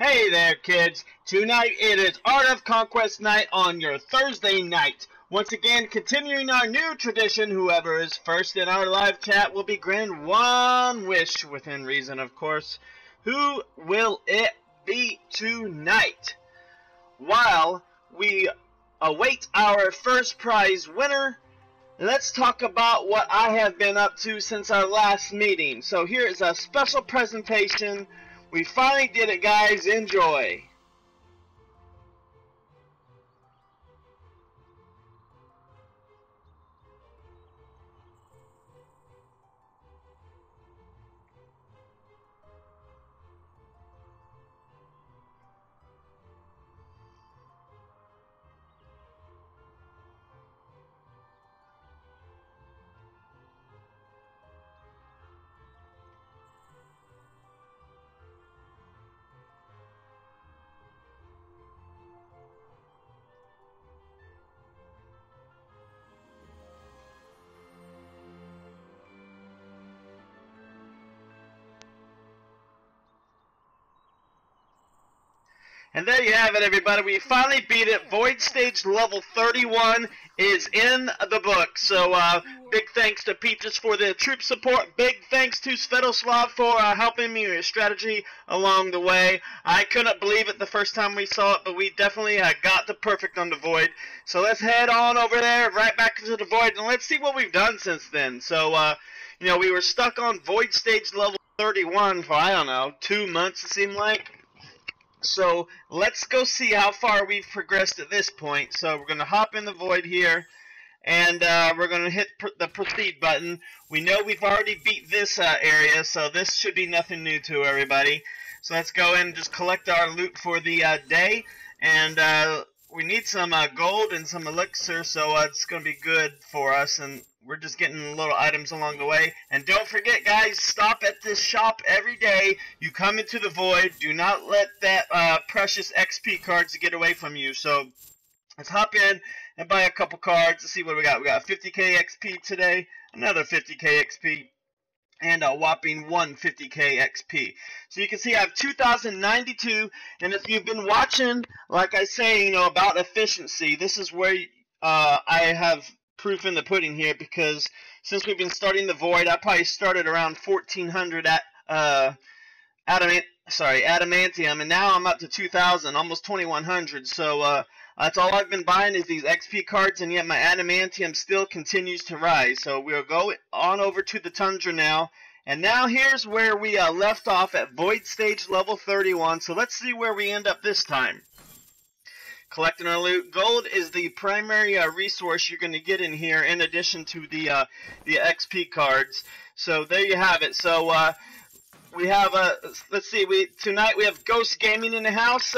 Hey there, kids. Tonight it is Art of Conquest night on your Thursday night. Once again, continuing our new tradition, whoever is first in our live chat will be granted one wish, within reason, of course. Who will it be tonight? While we await our first prize winner, let's talk about what I have been up to since our last meeting. So here is a special presentation. We finally did it, guys. Enjoy. And there you have it, everybody. We finally beat it. Void Stage level 31 is in the book. So, big thanks to Peaches for the troop support. Big thanks to Svetoslav for helping me with strategy along the way. I couldn't believe it the first time we saw it, but we definitely got the perfect on the Void. So let's head on over there, right back into the Void, and let's see what we've done since then. So, you know, we were stuck on Void Stage level 31 for, I don't know, 2 months it seemed like. So let's go see how far we've progressed at this point. So we're going to hop in the Void here, and we're going to hit the proceed button. We know we've already beat this area, so this should be nothing new to everybody. So let's go in and just collect our loot for the day, and we need some gold and some elixir, so it's going to be good for us, and we're just getting little items along the way. And don't forget, guys, stop at this shop every day. You come into the Void. Do not let that precious XP cards get away from you. So let's hop in and buy a couple cards. Let's see what we got. We got 50k XP today, another 50k XP, and a whopping 150k XP. So you can see I have 2092, and if you've been watching, like I say, you know, about efficiency, this is where I have proof in the pudding here, because since we've been starting the Void, I probably started around 1400 at adamantium, and now I'm up to 2000, almost 2100. So that's all I've been buying is these XP cards, and yet my adamantium still continues to rise. So we'll go on over to the Tundra now, and now here's where we left off at Void Stage level 31. So let's see where we end up this time. Collecting our loot. Gold is the primary resource you're going to get in here, in addition to the XP cards. So there you have it. So we have let's see. Tonight we have Ghost Gaming in the house,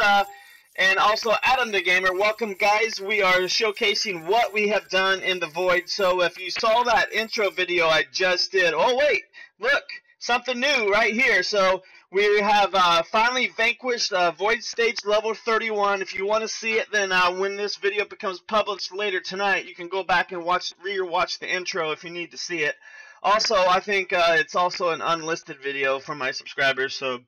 and also Adam the Gamer. Welcome, guys. We are showcasing what we have done in the Void. So if you saw that intro video I just did, oh wait, look, something new right here. So we have finally vanquished Void Stage level 31. If you want to see it, then when this video becomes published later tonight, you can go back and re-watch the intro if you need to see it. Also, I think it's also an unlisted video for my subscribers. So,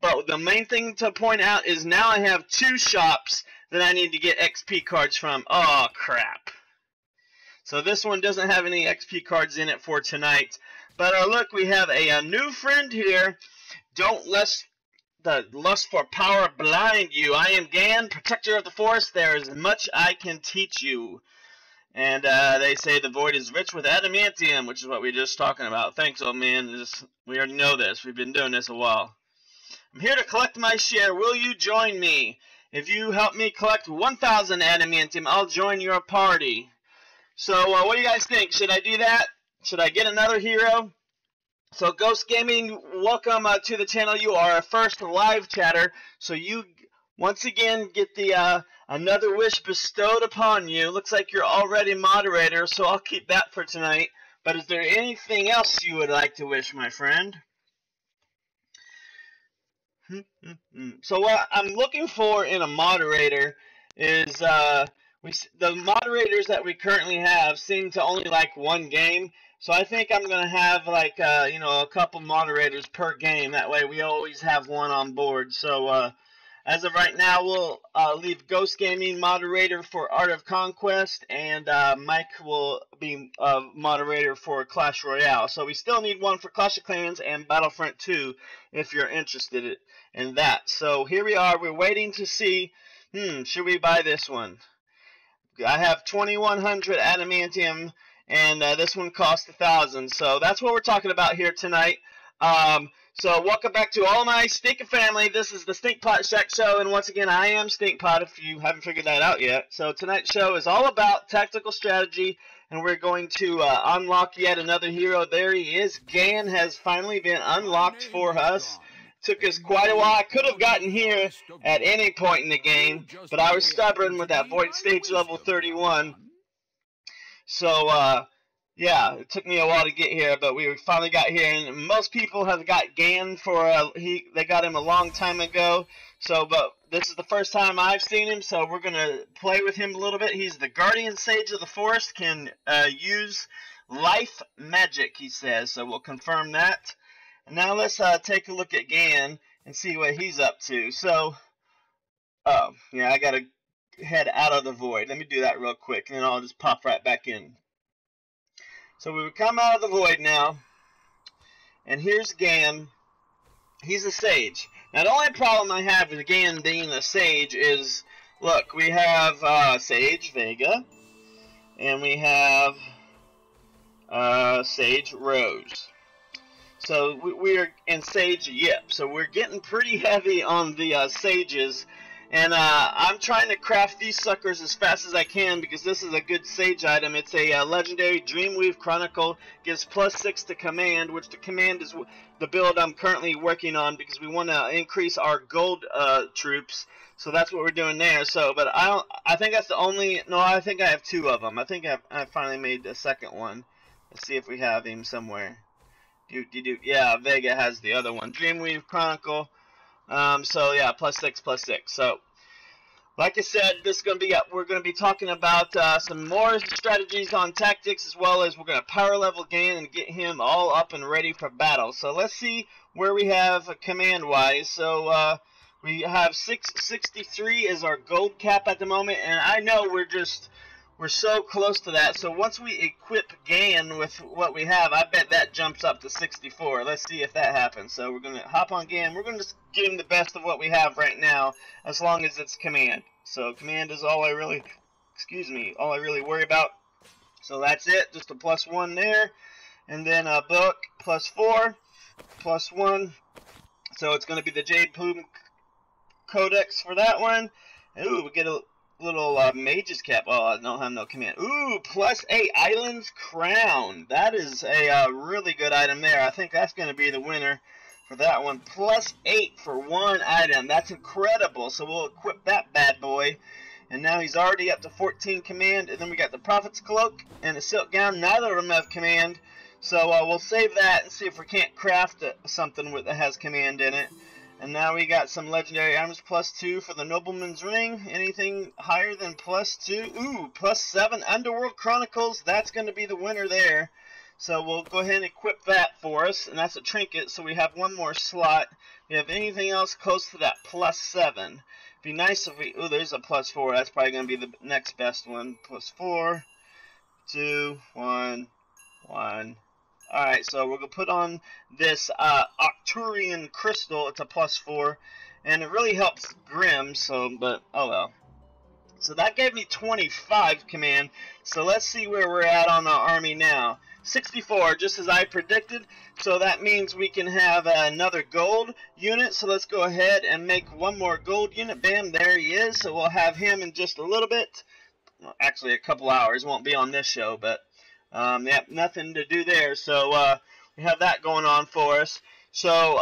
but the main thing to point out is now I have 2 shops that I need to get XP cards from. Oh, crap. So this one doesn't have any XP cards in it for tonight. But look, we have a new friend here. Don't let the lust for power blind you. I am Gan, protector of the forest. There is much I can teach you. And they say the Void is rich with adamantium, which is what we were just talking about. Thanks, old man. We already know this. We've been doing this a while. I'm here to collect my share. Will you join me? If you help me collect 1,000 adamantium, I'll join your party. So what do you guys think? Should I do that? Should I get another hero? So Ghost Gaming, welcome to the channel. You are our first live chatter. So you once again get the another wish bestowed upon you. Looks like you're already moderator, so I'll keep that for tonight. But is there anything else you would like to wish, my friend? So what I'm looking for in a moderator is the moderators that we currently have seem to only like one game, so I think I'm gonna have like you know, a couple moderators per game. That way we always have one on board. So as of right now, we'll leave Ghost Gaming moderator for Art of Conquest, and Mike will be moderator for Clash Royale. So we still need one for Clash of Clans and Battlefront 2 if you're interested in that. So here we are. We're waiting to see, should we buy this one? I have 2,100 adamantium, and this one costs 1,000. So that's what we're talking about here tonight. So welcome back to all my Stinker family. This is the Stinkpot Shack Show, and once again, I am Stinkpot if you haven't figured that out yet. So tonight's show is all about tactical strategy, and we're going to unlock yet another hero. There he is. Gan has finally been unlocked for us. Took us quite a while. I could have gotten here at any point in the game, but I was stubborn with that Void Stage level 31. So, yeah, it took me a while to get here, but we finally got here. And most people have got Gan for they got him a long time ago. So, but this is the first time I've seen him, so we're gonna play with him a little bit. He's the Guardian Sage of the Forest, can use life magic, he says. So we'll confirm that. And now let's take a look at Gan and see what he's up to. So, oh yeah, I gotta head out of the void. Let me do that real quick, and then I'll just pop right back in. So we would come out of the void now, and here's Gan. He's a sage. Now the only problem I have with Gan being a sage is, look, we have Sage Vega, and we have Sage Rose. So we are in Sage Yip. So we're getting pretty heavy on the sages. And I'm trying to craft these suckers as fast as I can because this is a good sage item. It's a legendary Dreamweave Chronicle. Gives +6 to command, which the command is the build I'm currently working on because we want to increase our gold troops. So that's what we're doing there. So, but I think that's the only. No, I think I have 2 of them. I think I finally made the second one. Let's see if we have him somewhere. Yeah, Vega has the other one. Dreamweave Chronicle. So yeah, +6. So, like I said, this is gonna be we're gonna be talking about some more strategies on tactics, as well as we're gonna power level Gan and get him all up and ready for battle. So let's see where we have command wise. So we have 663 is our gold cap at the moment, and I know we're so close to that. So once we equip Gan with what we have, I bet that jumps up to 64. Let's see if that happens. So we're going to hop on Gan. We're going to just give him the best of what we have right now, as long as it's command. So command is all I really, all I really worry about. So that's it. Just a +1 there. And then a book, +4, +1. So it's going to be the Jade Plume Codex for that one. Ooh, we get a little mage's cap. Oh, I don't have no command. Ooh, +8 Islands Crown. That is a really good item there. I think that's going to be the winner for that one. +8 for one item. That's incredible. So we'll equip that bad boy. And now he's already up to 14 command. And then we got the Prophet's Cloak and the Silk Gown. Neither of them have command. So we'll save that and see if we can't craft something that has command in it. And now we got some legendary items, +2 for the Nobleman's Ring. Anything higher than +2? Ooh, +7 Underworld Chronicles. That's going to be the winner there. So we'll go ahead and equip that for us. And that's a trinket, so we have one more slot. Do you have anything else close to that +7? Be nice if we... Ooh, there's a +4. That's probably going to be the next best one. +4, 2, 1, 1. Alright, so we're going to put on this Octurian Crystal. It's a +4. And it really helps Grim, so, but, oh well. So that gave me 25 command. So let's see where we're at on our army now. 64, just as I predicted. So that means we can have another gold unit. So let's go ahead and make one more gold unit. Bam, there he is. So we'll have him in just a little bit. Well, actually, a couple hours. Won't be on this show, but... yeah, nothing to do there, so we have that going on for us. So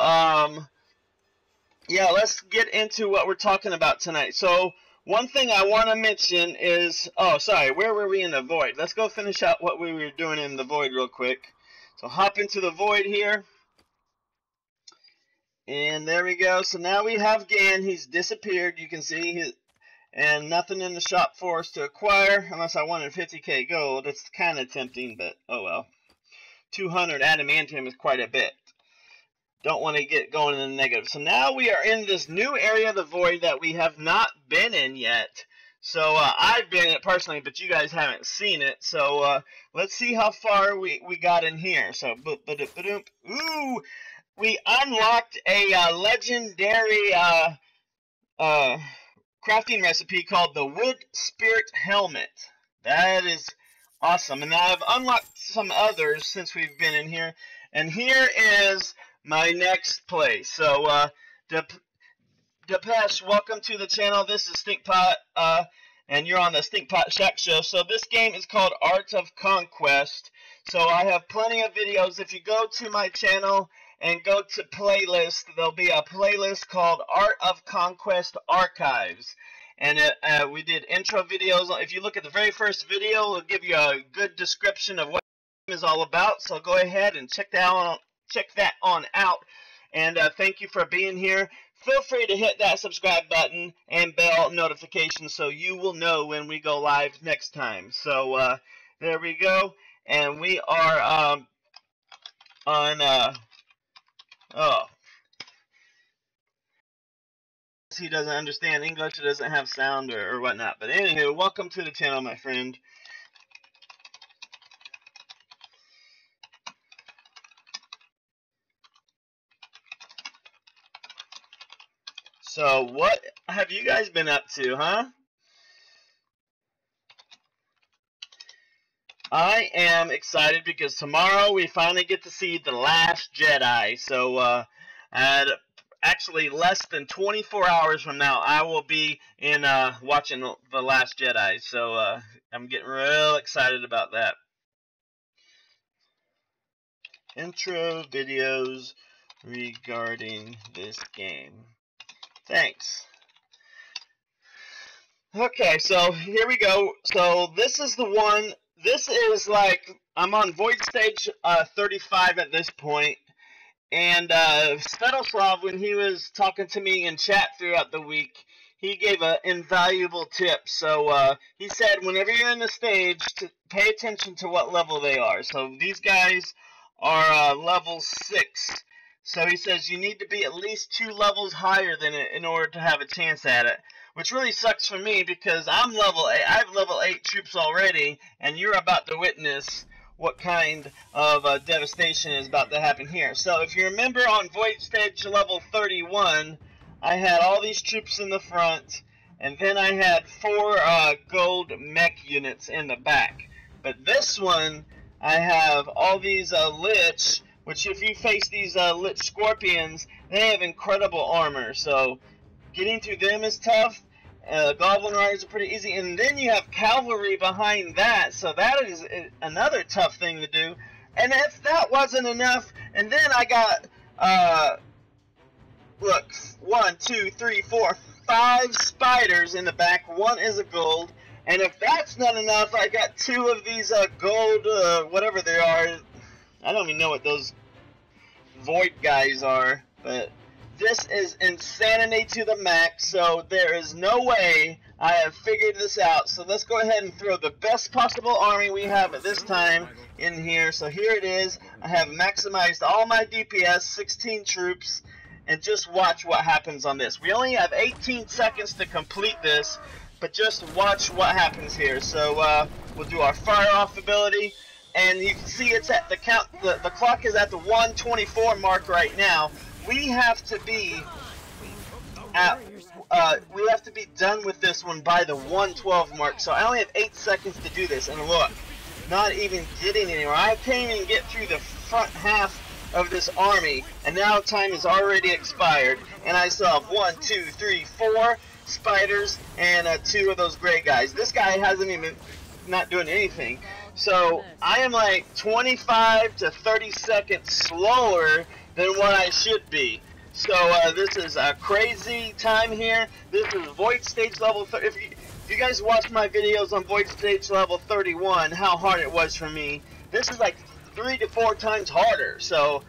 yeah, let's get into what we're talking about tonight. So one thing I want to mention is, oh sorry, where were we in the void? Let's go finish out what we were doing in the void real quick. So hop into the void here, and there we go. So now we have Gan. He's disappeared. You can see his, and nothing in the shop for us to acquire unless I wanted 50k gold. It's kind of tempting, but oh well. 200 adamantium is quite a bit. Don't want to get going in the negative. So now we are in this new area of the void that we have not been in yet. So I've been in it personally, but you guys haven't seen it. So let's see how far we got in here. So ooh, we unlocked a legendary crafting recipe called the Wood Spirit Helmet. That is awesome. And I've unlocked some others since we've been in here. And here is my next place. So Depeche, welcome to the channel. This is Stinkpot, and you're on the Stinkpot Shack Show. So this game is called Art of Conquest. So I have plenty of videos. If you go to my channel and go to playlist, there'll be a playlist called Art of Conquest Archives. And we did intro videos. If you look at the very first video, it'll give you a good description of what the game is all about. So go ahead and check that on out. And thank you for being here. Feel free to hit that subscribe button and bell notification so you will know when we go live next time. So there we go. And we are on oh, he doesn't understand English, it doesn't have sound or whatnot. But anywho, welcome to the channel, my friend. So what have you guys been up to, huh? I am excited because tomorrow we finally get to see The Last Jedi. So at actually less than 24 hours from now, I will be in watching The Last Jedi. So I'm getting real excited about that. Intro videos regarding this game. Thanks. Okay, so here we go. So this is the one. This is like, I'm on Void Stage 35 at this point. And Svetoslav, when he was talking to me in chat throughout the week, he gave an invaluable tip. So he said whenever you're in the stage, to pay attention to what level they are. So these guys are level 6. So he says you need to be at least 2 levels higher than it in order to have a chance at it. Which really sucks for me because I'm level 8. I have level 8 troops already, and you're about to witness what kind of devastation is about to happen here. So if you remember on Void Stage level 31, I had all these troops in the front, and then I had 4 gold mech units in the back. But this one, I have all these Lich, which if you face these Lich Scorpions, they have incredible armor. So getting through them is tough. Goblin Riders are pretty easy. And then you have cavalry behind that. So that is another tough thing to do. And if that wasn't enough, and then I got, look, 1, 2, 3, 4, 5 spiders in the back. 1 is a gold. And if that's not enough, I got 2 of these gold, whatever they are. I don't even know what those void guys are, but this is insanity to the max, so there is no way I have figured this out. So let's go ahead and throw the best possible army we have at this time in here. So here it is. I have maximized all my DPS, 16 troops, and just watch what happens on this. We only have 18 seconds to complete this, but just watch what happens here. So we'll do our fire off ability. And you can see it's at the count. The clock is at the 1:24 mark right now. We have to be at. We have to be done with this one by the 1:12 mark. So I only have 8 seconds to do this. And look, not even getting anywhere. I can't even get through the front half of this army, and now time is already expired. And I still have 1, 2, 3, 4 spiders and 2 of those gray guys. This guy hasn't even not doing anything. So I am like 25 to 30 seconds slower than what I should be. So this is a crazy time here. This is Void Stage level 30. If you guys watch my videos on Void Stage level 31, how hard it was for me, this is like 3 to 4 times harder. So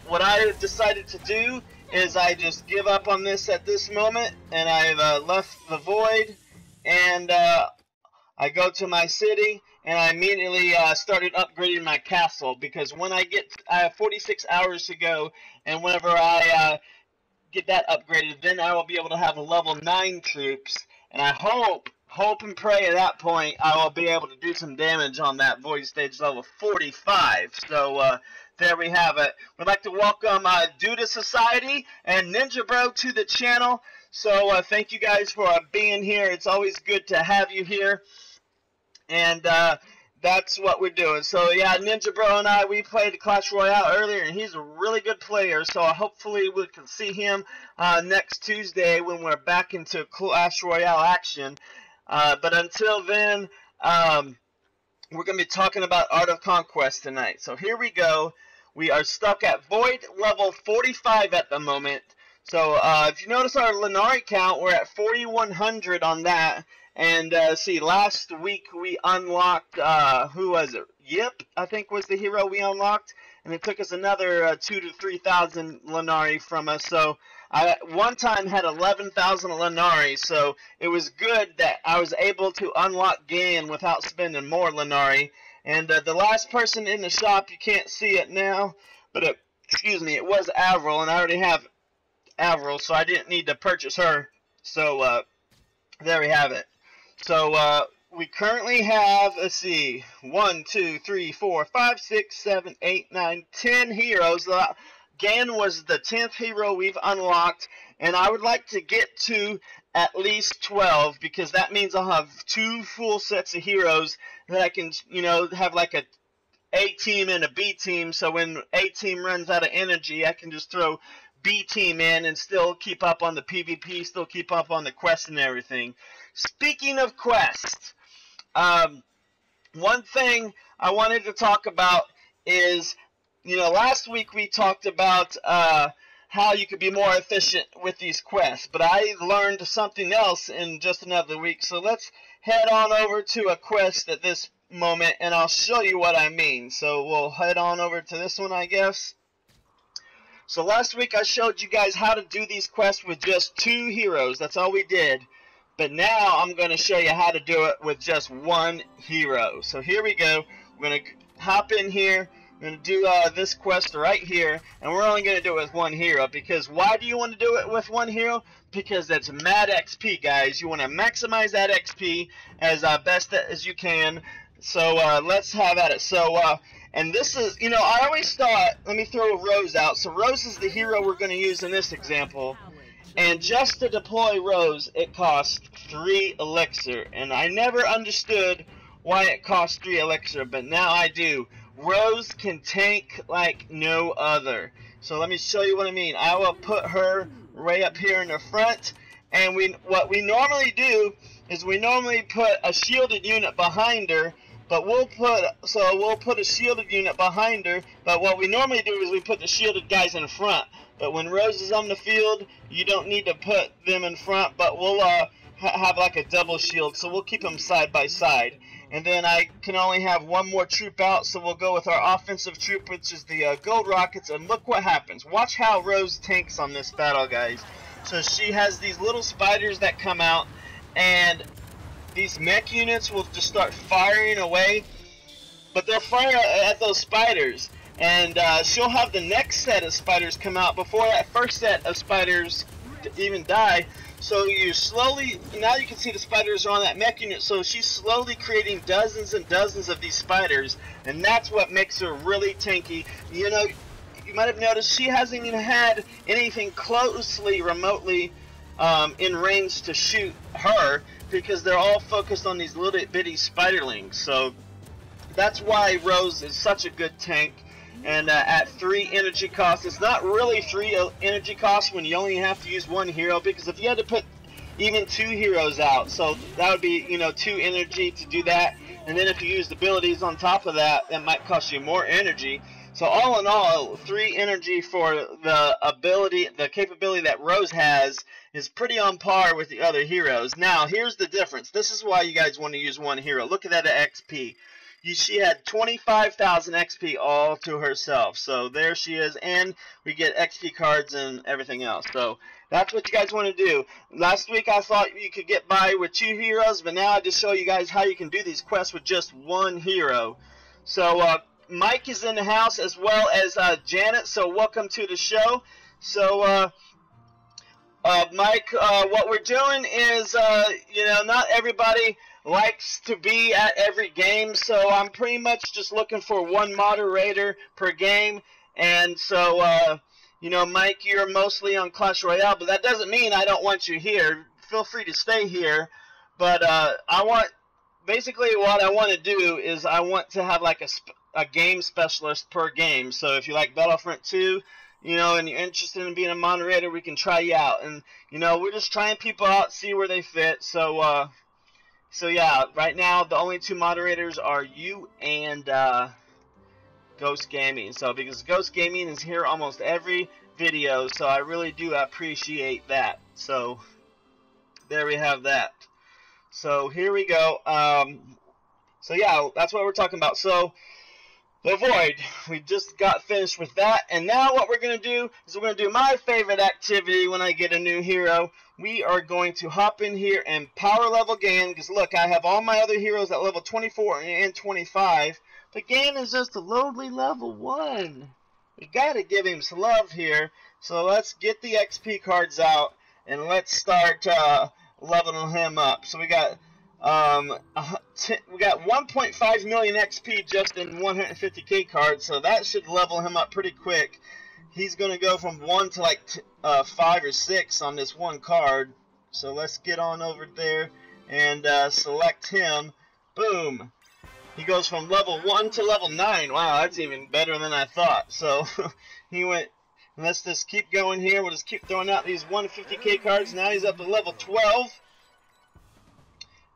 what I decided to do is I just give up on this at this moment, and I've left the Void, and I go to my city, and I immediately started upgrading my castle, because when I have 46 hours to go, and whenever I get that upgraded, then I will be able to have a level 9 troops, and I hope and pray at that point I will be able to do some damage on that void stage level 45. So there we have it. We'd like to welcome Duda Society and Ninja Bro to the channel. So thank you guys for being here. It's always good to have you here. And that's what we're doing. So yeah, Ninja Bro and we played Clash Royale earlier, and he's a really good player. So hopefully we can see him next Tuesday when we're back into Clash Royale action. But until then, we're going to be talking about Art of Conquest tonight. So here we go. We are stuck at Void level 45 at the moment. So if you notice our Lenari count, we're at 4,100 on that. And see, last week we unlocked, who was it? Yip, I think was the hero we unlocked. And it took us another 2,000 to 3,000 Lenari from us. So I one time had 11,000 Lenari. So it was good that I was able to unlock Gan without spending more Lenari. And the last person in the shop, you can't see it now, but excuse me, it was Avril, and I already have Avril, so I didn't need to purchase her. So there we have it. So we currently have, let's see, 1, 2, 3, 4, 5, 6, 7, 8, 9, 10 heroes. Gan was the 10th hero we've unlocked, and I would like to get to at least 12, because that means I'll have 2 full sets of heroes that I can, you know, have like a A team and a B team. So when A team runs out of energy, I can just throw B team in and still keep up on the PvP, still keep up on the quest and everything. Speaking of quests, one thing I wanted to talk about is, you know, last week we talked about how you could be more efficient with these quests, but I learned something else in just another week. So let's head on over to a quest at this moment, and I'll show you what I mean. So we'll head on over to this one, I guess. So last week I showed you guys how to do these quests with just 2 heroes. That's all we did. But now I'm going to show you how to do it with just 1 hero. So here we go. We're going to hop in here. We're going to do this quest right here, and we're only going to do it with 1 hero, because why do you want to do it with 1 hero? Because that's mad XP, guys. You want to maximize that XP as best as you can. So let's have at it. So, and this is, you know, I always thought, let me throw Rose out. So Rose is the hero we're going to use in this example. And just to deploy Rose, it costs 3 elixir. And I never understood why it costs 3 elixir, but now I do. Rose can tank like no other. So let me show you what I mean. I will put her right up here in the front, and what we normally do is we normally put a shielded unit behind her, but we'll put a shielded unit behind her, but what we normally do is we put the shielded guys in front. But when Rose is on the field, you don't need to put them in front, but we'll have like a double shield, so we'll keep them side by side. And then I can only have 1 more troop out, so we'll go with our offensive troop, which is the gold rockets, and look what happens. Watch how Rose tanks on this battle, guys. So she has these little spiders that come out, and these mech units will just start firing away, but they'll fire at those spiders, and she'll have the next set of spiders come out before that first set of spiders even die. So you slowly, now you can see the spiders are on that mech unit, so she's slowly creating dozens and dozens of these spiders, and that's what makes her really tanky. You know, you might have noticed she hasn't even had anything closely, remotely in range to shoot her, because they're all focused on these little bitty spiderlings. So that's why Rose is such a good tank. And at 3 energy costs, it's not really 3 energy costs when you only have to use 1 hero, because if you had to put even 2 heroes out, so that would be, you know, 2 energy to do that, and then if you used abilities on top of that, that might cost you more energy. So all in all, 3 energy for the ability, the capability that Rose has is pretty on par with the other heroes. Now here's the difference. This is why you guys want to use 1 hero. Look at that XP. she had 25,000 XP all to herself. So there she is, and we get XP cards and everything else. So that's what you guys want to do. Last week I thought you could get by with 2 heroes, but now I just show you guys how you can do these quests with just 1 hero. So Mike is in the house as well as Janet. So welcome to the show. So Mike, what we're doing is, you know, not everybody likes to be at every game, so I'm pretty much just looking for 1 moderator per game. And so, you know, Mike, you're mostly on Clash Royale, but that doesn't mean I don't want you here. Feel free to stay here. But basically what I want to do is I want to have like a game specialist per game. So if you like Battlefront 2, you know, and you're interested in being a moderator, we can try you out. And, you know, we're just trying people out, see where they fit. So, yeah, right now the only 2 moderators are you and Ghost Gaming. So, because Ghost Gaming is here almost every video, so I really do appreciate that. So, there we have that. So, here we go. So, yeah, that's what we're talking about. So, the Void, we just got finished with that, and now what we're going to do is we're going to do my favorite activity when I get a new hero. We are going to hop in here and power level Gan, because look, I have all my other heroes at level 24 and 25, but Gan is just a lowly level 1. We got to give him some love here, so let's get the XP cards out, and let's start leveling him up. So we got 1.5 million XP just in 150k cards, so that should level him up pretty quick. He's going to go from 1 to like 5 or 6 on this 1 card. So let's get on over there and select him. Boom. He goes from level 1 to level 9. Wow, that's even better than I thought. So he went. Let's just keep going here. We'll just keep throwing out these 150k cards. Now he's up to level 12.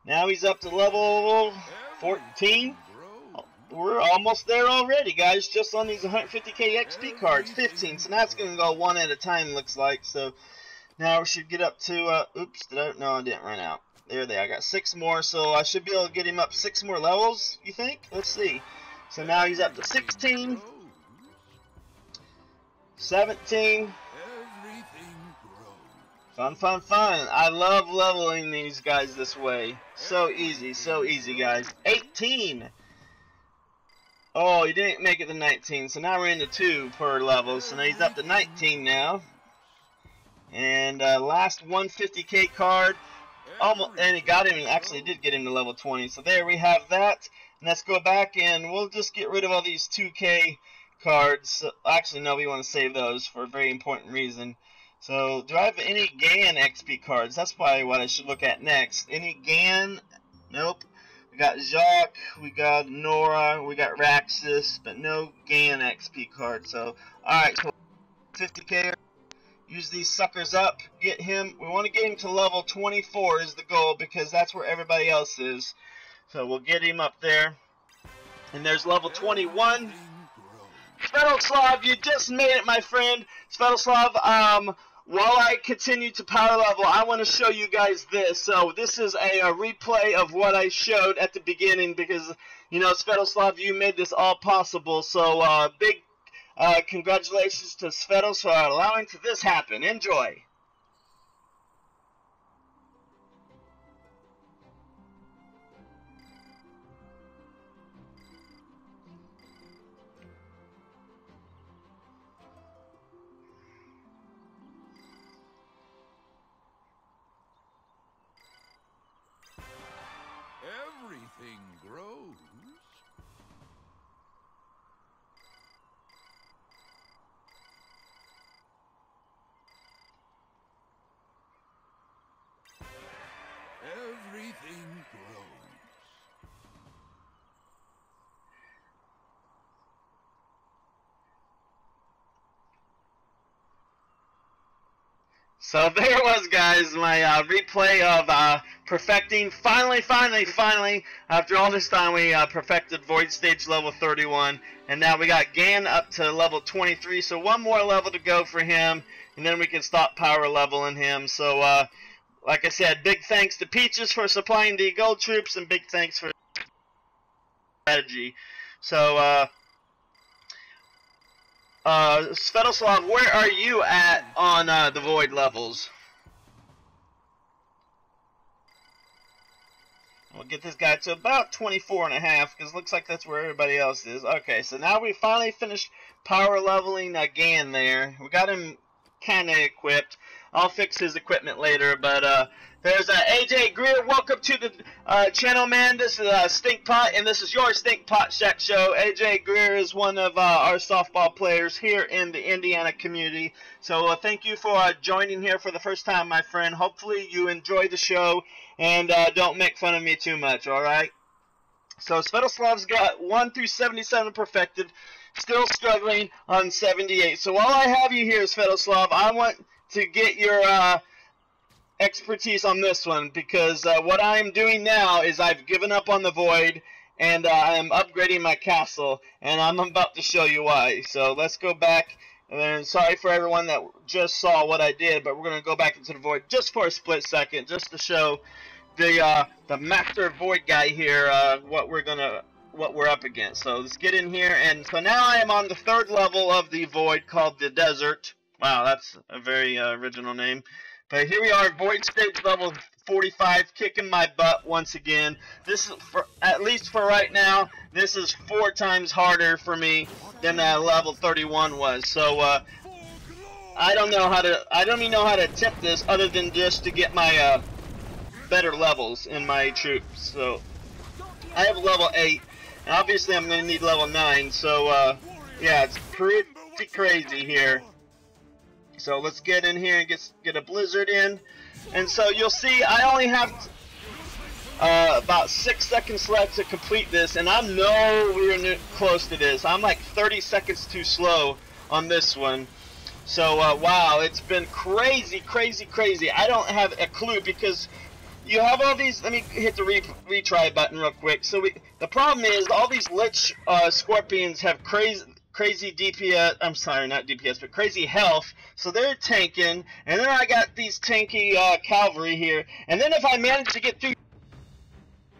Now he's up to level 14. We're almost there already, guys, just on these 150k XP cards. 15, so that's going to go 1 at a time, looks like. So now we should get up to, oops, no, I didn't run out. There they are. I got 6 more, so I should be able to get him up 6 more levels, you think? Let's see. So now he's up to 16, 17. Fun, fun, fun. I love leveling these guys this way. So easy, guys. 18. Oh, he didn't make it to 19, so now we're into 2 per level. So now he's up to 19 now. And last 150k card. Almost, and it got him, actually did get him to level 20. So there we have that. And let's go back and we'll just get rid of all these 2k cards. Actually, no, we want to save those for a very important reason. So, do I have any Gan XP cards? That's probably what I should look at next. Any Gan? Nope. We got Jacques, we got Nora, we got Raxus, but no Gan XP cards. So, alright, so 50k. Use these suckers up. Get him. We want to get him to level 24 is the goal, because that's where everybody else is. So, we'll get him up there. And there's level 21. Svetoslav, you just made it, my friend. Svetoslav, while I continue to power level, I want to show you guys this. So this is a replay of what I showed at the beginning because, you know, Svetoslav, you made this all possible. So big congratulations to Svetos for allowing this happen. Enjoy. Everything grows. Everything grows. So there it was, guys, my replay of perfecting, finally, after all this time we perfected Void Stage level 31, and now we got Gan up to level 23, so one more level to go for him, and then we can stop power leveling him. So, like I said, big thanks to Peaches for supplying the gold troops, and big thanks for strategy. So, Svetoslav, where are you at on the void levels? We'll get this guy to about 24.5 because it looks like that's where everybody else is. Okay, so now we finally finished power leveling again there. We got him kind of equipped. I'll fix his equipment later, but there's AJ Greer. Welcome to the channel, man. This is Stinkpot, and this is your Stinkpot Shack Show. AJ Greer is one of our softball players here in the Indiana community. So thank you for joining here for the first time, my friend. Hopefully you enjoy the show and don't make fun of me too much, all right? So Svetoslav's got 1 through 77 perfected, still struggling on 78. So while I have you here, Svetoslav, I want to get your expertise on this one, because what I'm doing now is I've given up on the void and I am upgrading my castle, and I'm about to show you why. So let's go back, and sorry for everyone that just saw what I did, but we're going to go back into the void just for a split second, just to show the master void guy here what we're up against. So let's get in here, and so now I am on the 3rd level of the void called the desert. Wow, that's a very original name. But here we are, void stage level 45, kicking my butt once again. This is, at least for right now, this is 4 times harder for me than level 31 was. So I don't even know how to attempt this other than just to get my better levels in my troops. So I have level 8, and obviously I'm going to need level 9. So yeah, it's pretty crazy here. So let's get in here and get a blizzard in. And so you'll see I only have about 6 seconds left to complete this, and I'm nowhere close to this. I'm like 30 seconds too slow on this one. So wow, it's been crazy, crazy, crazy. I don't have a clue, because you have all these. Let me hit the retry button real quick. So the problem is all these lich scorpions have crazy DPS, I'm sorry, not DPS, but crazy health, so they're tanking, and then I got these tanky cavalry here, and then if I manage to get through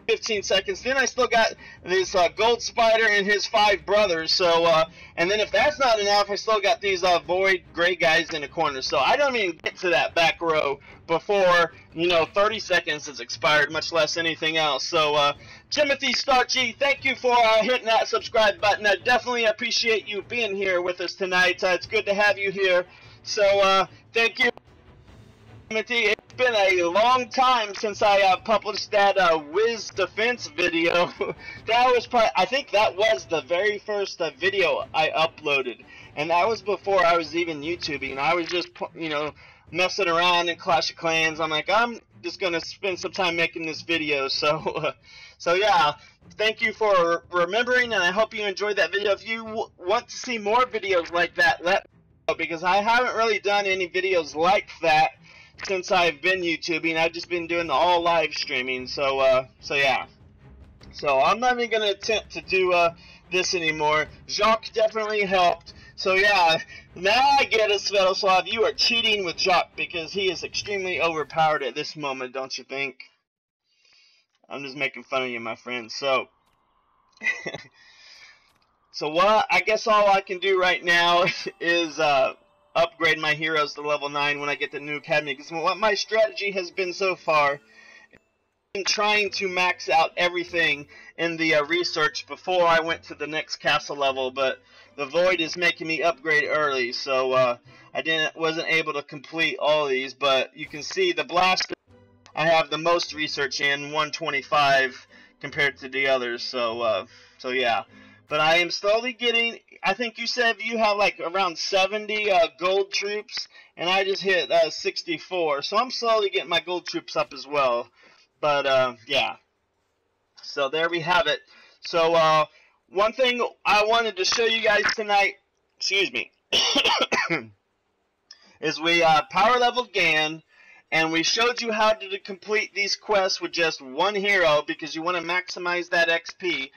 15 seconds, then I still got this gold spider and his 5 brothers, so, and then if that's not enough, I still got these void gray guys in the corner, so I don't even get to that back row before, 30 seconds has expired, much less anything else. So, Timothy Starchy, thank you for hitting that subscribe button. I definitely appreciate you being here with us tonight. It's good to have you here. So, thank you, Timothy. It's been a long time since I published that Wiz Defense video. That was I think that was the very first video I uploaded, and that was before I was even YouTubing. I was just, messing around in Clash of Clans. I'm like, I'm just gonna spend some time making this video. So, so yeah, thank you for remembering, and I hope you enjoyed that video. If you want to see more videos like that, let me know, because I haven't really done any videos like that since I've been YouTubing. I've just been doing all live streaming. So, so yeah. So I'm not even gonna attempt to do this anymore. Jacques definitely helped. So yeah, now I get it, Svetoslav. You are cheating with Jacques, because he is extremely overpowered at this moment, don't you think? I'm just making fun of you, my friend. So, so what I guess all I can do right now is upgrade my heroes to level 9 when I get the new academy. Because what my strategy has been so far, I've been trying to max out everything in the research before I went to the next castle level, but the void is making me upgrade early, so I wasn't able to complete all these. But you can see the blaster I have the most research in, 125 compared to the others. So so yeah, but I am slowly getting. I think you said you have like around 70 gold troops, and I just hit 64. So I'm slowly getting my gold troops up as well. But yeah, so there we have it. So one thing I wanted to show you guys tonight, excuse me, is we power leveled Gan, and we showed you how to complete these quests with just one hero, because you want to maximize that XP.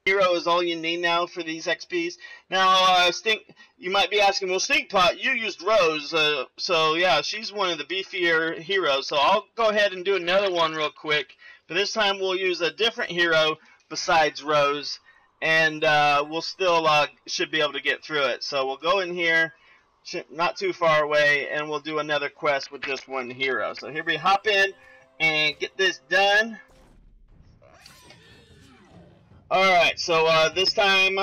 Hero is all you need now for these XPs. Now, you might be asking, well, Stinkpot, you used Rose, so yeah, she's one of the beefier heroes. So I'll go ahead and do another one real quick, but this time we'll use a different hero besides Rose, and we'll still should be able to get through it. So we'll go in here, not too far away, and we'll do another quest with just one hero. So here we hop in and get this done. Alright, so this time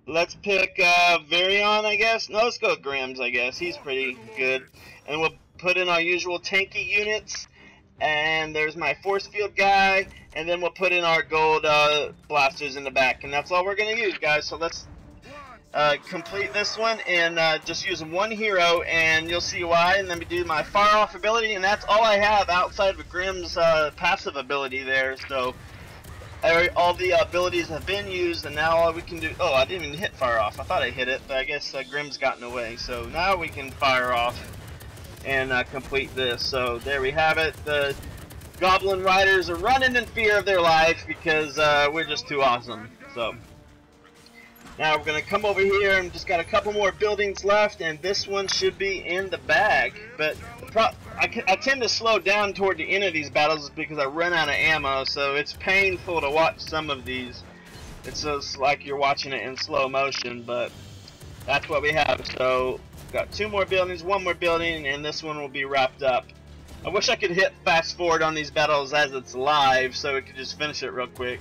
let's pick Varion, I guess. No, let's go with Grimm's, I guess. He's pretty good. And we'll put in our usual tanky units. And there's my force field guy. And then we'll put in our gold blasters in the back. And that's all we're going to use, guys. So let's complete this one and just use one hero. And you'll see why. And then we do my fire off ability. And that's all I have outside of Grimm's passive ability there. So all the abilities have been used, and now all we can do... Oh, I didn't even hit fire off. I thought I hit it, but I guess Grimm's gotten away. So now we can fire off and complete this. So there we have it. The Goblin Riders are running in fear of their life because we're just too awesome. So now we're going to come over here and just got a couple more buildings left, and this one should be in the bag. But I tend to slow down toward the end of these battles because I run out of ammo, so it's painful to watch some of these. It's just like you're watching it in slow motion, but that's what we have. So got two more buildings, one more building, and this one will be wrapped up. I wish I could hit fast forward on these battles as it's live so we could just finish it real quick,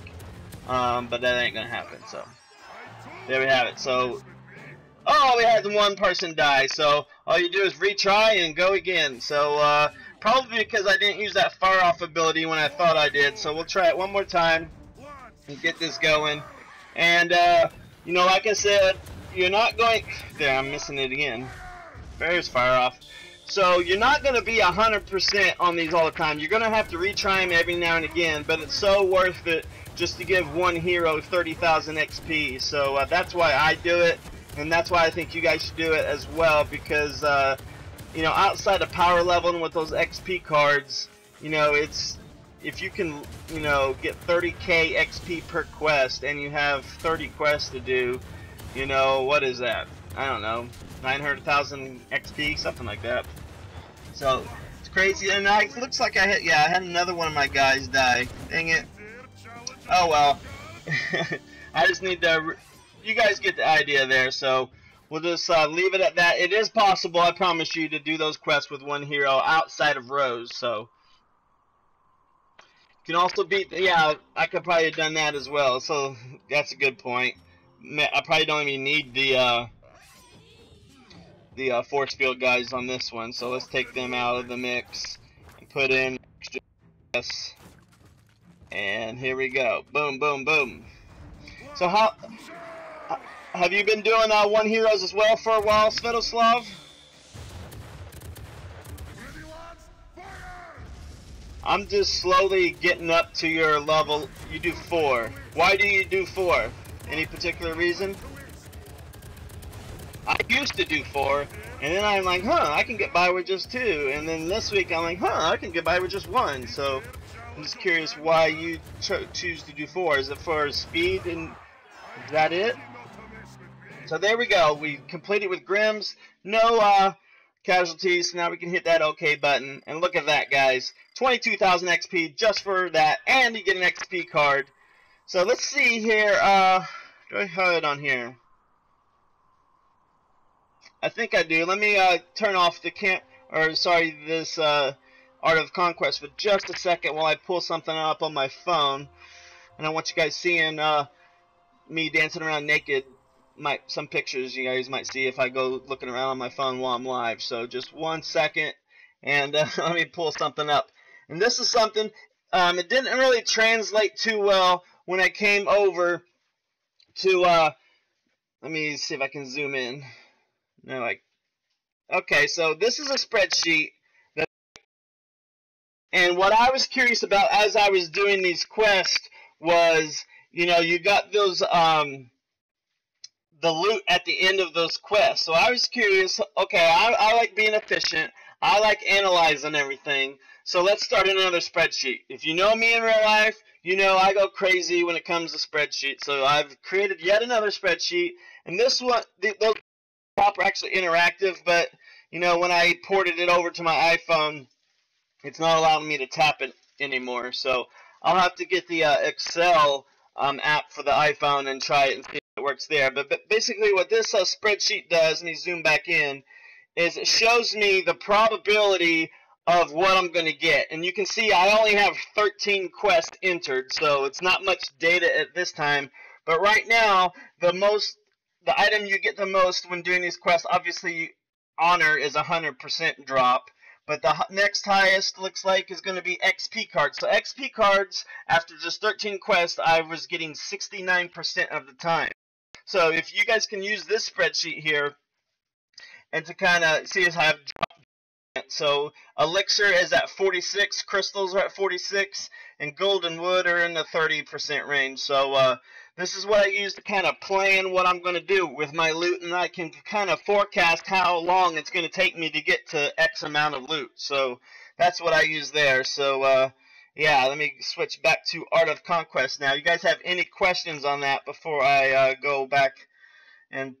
but that ain't gonna happen. So there we have it. So oh, we had one person die, so all you do is retry and go again. So probably because I didn't use that fire off ability when I thought I did, so we'll try it one more time and get this going. And you know, like I said, you're not going... There, I'm missing it again. There's fire off. So you're not going to be 100% on these all the time. You're going to have to retry them every now and again, but it's so worth it just to give one hero 30,000 XP. So that's why I do it, and that's why I think you guys should do it as well, because you know, outside of power leveling with those XP cards, you know, it's... If you can, you know, get 30k XP per quest, and you have 30 quests to do, you know, what is that? I don't know, 900,000 XP, something like that. So it's crazy, and it looks like I had another one of my guys die. Dang it. Oh well. I just need to. You guys get the idea there. So we'll just leave it at that. It is possible, I promise you, to do those quests with one hero outside of Rose. So you can also beat. Yeah, I could probably have done that as well. So that's a good point. I probably don't even need the force field guys on this one, so let's take them out of the mix and put in extra S. And here we go. Boom, boom, boom. So how have you been doing one heroes as well for a while, Svetoslav? I'm just slowly getting up to your level. You do 4. Why do you do 4? Any particular reason? I used to do 4, and then I'm like, huh, I can get by with just 2. And then this week I'm like, huh, I can get by with just 1. So I'm just curious why you choose to do 4. Is it for speed, and is that it? So there we go. We completed with Grimm's. No casualties. So now we can hit that OK button. And look at that, guys. 22,000 XP just for that. And you get an XP card. So let's see here. Do I have it on here? I think I do. Let me turn off the this Art of Conquest for just a second while I pull something up on my phone. And I want you guys seeing me dancing around naked. Some pictures you guys might see if I go looking around on my phone while I'm live. So just 1 second, and let me pull something up. And this is something, it didn't really translate too well when I came over to, let me see if I can zoom in. No, okay, so this is a spreadsheet. And what I was curious about as I was doing these quests was, you know, you got those, the loot at the end of those quests. So I was curious, okay, I like being efficient. I like analyzing everything. So let's start another spreadsheet. If you know me in real life, you know I go crazy when it comes to spreadsheets. So I've created yet another spreadsheet. And this one, those are actually interactive, but, you know, when I ported it over to my iPhone, it's not allowing me to tap it anymore. So I'll have to get the Excel app for the iPhone and try it and see if it works there. But basically what this spreadsheet does, let me zoom back in, is it shows me the probability of what I'm going to get. And you can see I only have 13 quests entered, so it's not much data at this time. But right now, the item you get the most when doing these quests, obviously honor is 100% drop. But the next highest looks like is going to be XP cards. So XP cards, after just 13 quests, I was getting 69% of the time. So if you guys can use this spreadsheet here, and to kind of see as I have dropped. So elixir is at 46, crystals are at 46, and gold and wood are in the 30% range. So this is what I use to kind of plan what I'm going to do with my loot, and I can kind of forecast how long it's going to take me to get to X amount of loot. So that's what I use there. So yeah, let me switch back to Art of Conquest now. You guys have any questions on that before I go back and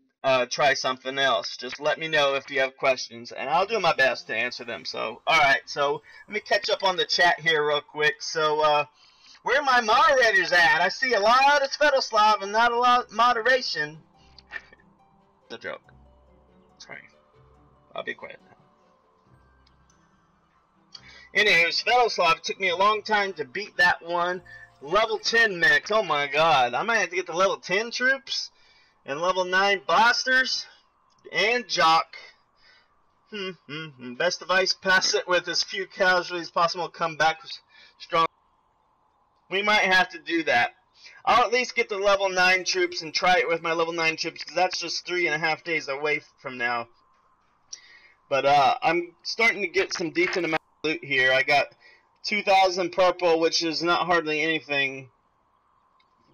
try something else? Just let me know if you have questions, and I'll do my best to answer them. So, alright, so let me catch up on the chat here real quick. So, where are my moderators at? I see a lot of Svetoslav and not a lot of moderation. It's a joke. Sorry. I'll be quiet now. Anywho, Svetoslav, it took me a long time to beat that one. Level 10 mechs. Oh my god. I might have to get the level 10 troops. And level 9 blasters and jock. Best device, pass it with as few casualties as possible, come back strong. We might have to do that. I'll at least get the level 9 troops and try it with my level 9 troops, because that's just 3.5 days away from now. But I'm starting to get some decent amount of loot here. I got 2,000 purple, which is not hardly anything,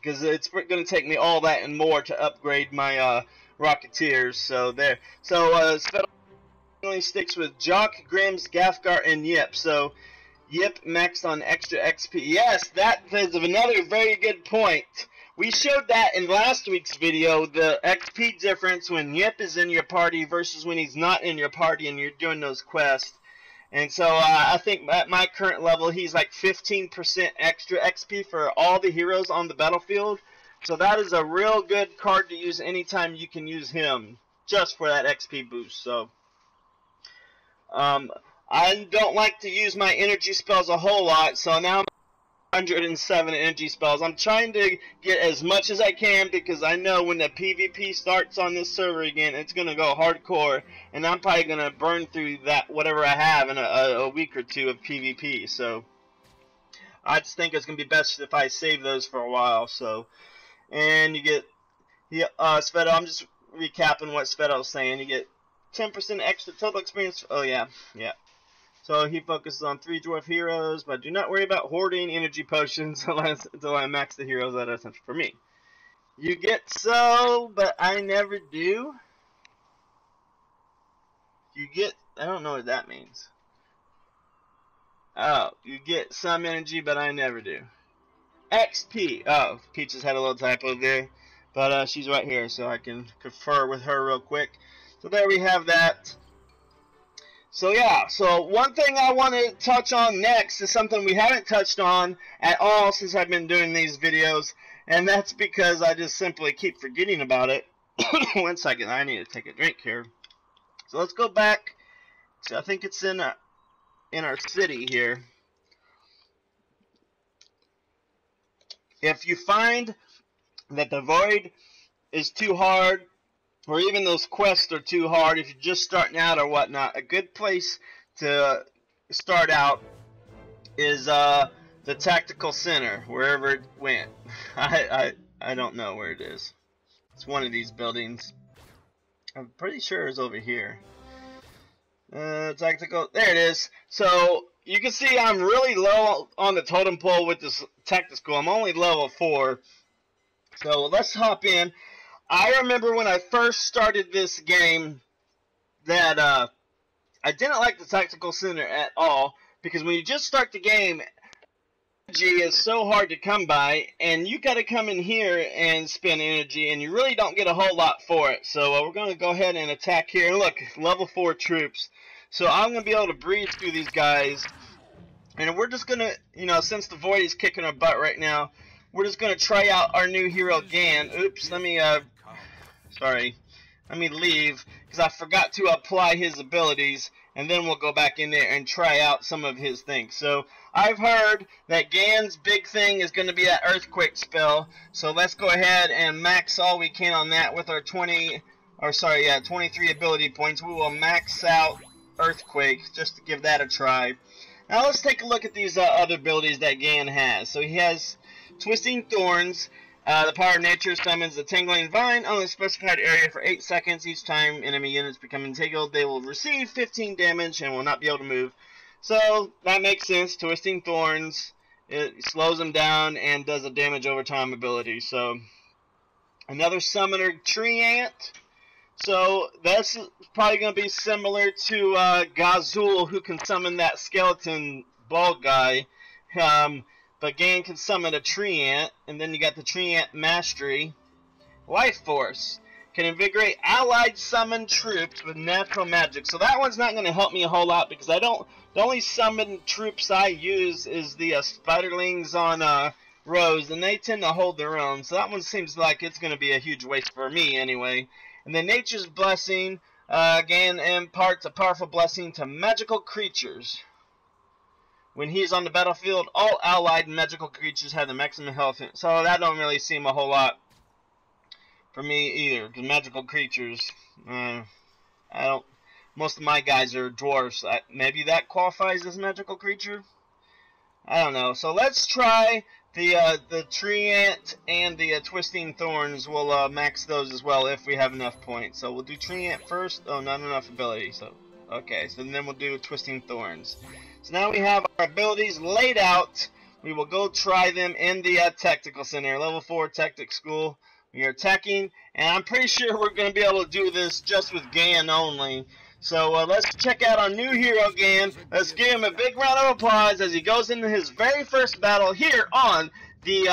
because it's going to take me all that and more to upgrade my Rocketeers. So there. So Svetlana only sticks with Jock, Grims, Gafgar, and Yip. So Yip maxed on extra XP. Yes, that is another very good point. We showed that in last week's video, the XP difference when Yip is in your party versus when he's not in your party and you're doing those quests. And so I think at my current level, he's like 15% extra XP for all the heroes on the battlefield. So that is a real good card to use anytime you can use him, just for that XP boost. So I don't like to use my energy spells a whole lot, so now I'm 107 energy spells. I'm trying to get as much as I can, because I know when the PvP starts on this server again, it's going to go hardcore, and I'm probably going to burn through that whatever I have in a week or two of PvP. So I just think it's going to be best if I save those for a while. So, and you get Sveto, I'm just recapping what Sveto was saying. You get 10% extra total experience. Oh yeah. So he focuses on 3 dwarf heroes, but do not worry about hoarding energy potions until I max the heroes that are essential for me. You get so, but I never do. You get, I don't know what that means. Oh, you get some energy, but I never do. XP. Oh, Peaches had a little typo there, but she's right here, so I can confer with her real quick. So there we have that. So yeah, so one thing I want to touch on next is something we haven't touched on at all since I've been doing these videos, and that's because I just simply keep forgetting about it. 1 second, I need to take a drink here. So let's go back. So I think it's in our city here. If you find that the void is too hard, or even those quests are too hard, if you're just starting out or whatnot, a good place to start out is the tactical center, wherever it went. I don't know where it is. It's one of these buildings. I'm pretty sure it's over here. Tactical, there it is. So you can see I'm really low on the totem pole with this tactical. I'm only level 4. So let's hop in. I remember when I first started this game that I didn't like the tactical center at all, because when you just start the game, energy is so hard to come by, and you got to come in here and spend energy, and you really don't get a whole lot for it. So we're going to go ahead and attack here. Look, level 4 troops. So I'm going to be able to breeze through these guys And we're just gonna, since the Void is kicking our butt right now, we're just gonna try out our new hero Gan. Oops, let me leave because I forgot to apply his abilities, and then we'll go back in there and try out some of his things. So I've heard that Gan's big thing is going to be that Earthquake spell. So let's go ahead and max all we can on that with our 23 ability points. We will max out Earthquake just to give that a try. Now let's take a look at these other abilities that Gan has. So he has Twisting Thorns. The power of nature summons a tingling vine on a specified area for 8 seconds. Each time enemy units become entangled, they will receive 15 damage and will not be able to move. So that makes sense. Twisting Thorns, it slows them down and does a damage over time ability. So another summoner, Tree Ant. So that's probably going to be similar to Gazul, who can summon that skeleton bald guy. But Gan can summon a Tree Ant, and then you got the Tree Ant Mastery. Life Force can invigorate allied summoned troops with natural magic. So that one's not going to help me a whole lot because the only summoned troops I use is the Spiderlings on Rose, and they tend to hold their own. So that one seems like it's going to be a huge waste for me anyway. And then Nature's Blessing, Gan imparts a powerful blessing to magical creatures. When he is on the battlefield, all allied magical creatures have the maximum health. So that don't really seem a whole lot for me either. Because magical creatures, most of my guys are dwarves. Maybe that qualifies as a magical creature. I don't know. So let's try the Tree Ant and the Twisting Thorns. We'll max those as well if we have enough points. So we'll do Tree Ant first. Oh, not enough ability. So okay. So then we'll do Twisting Thorns. So now we have our abilities laid out. We will go try them in the Tactical Center, Level 4 Tactic School. We are attacking, and I'm pretty sure we're going to be able to do this just with Gan only. So let's check out our new hero, Gan. Let's give him a big round of applause as he goes into his very first battle here on the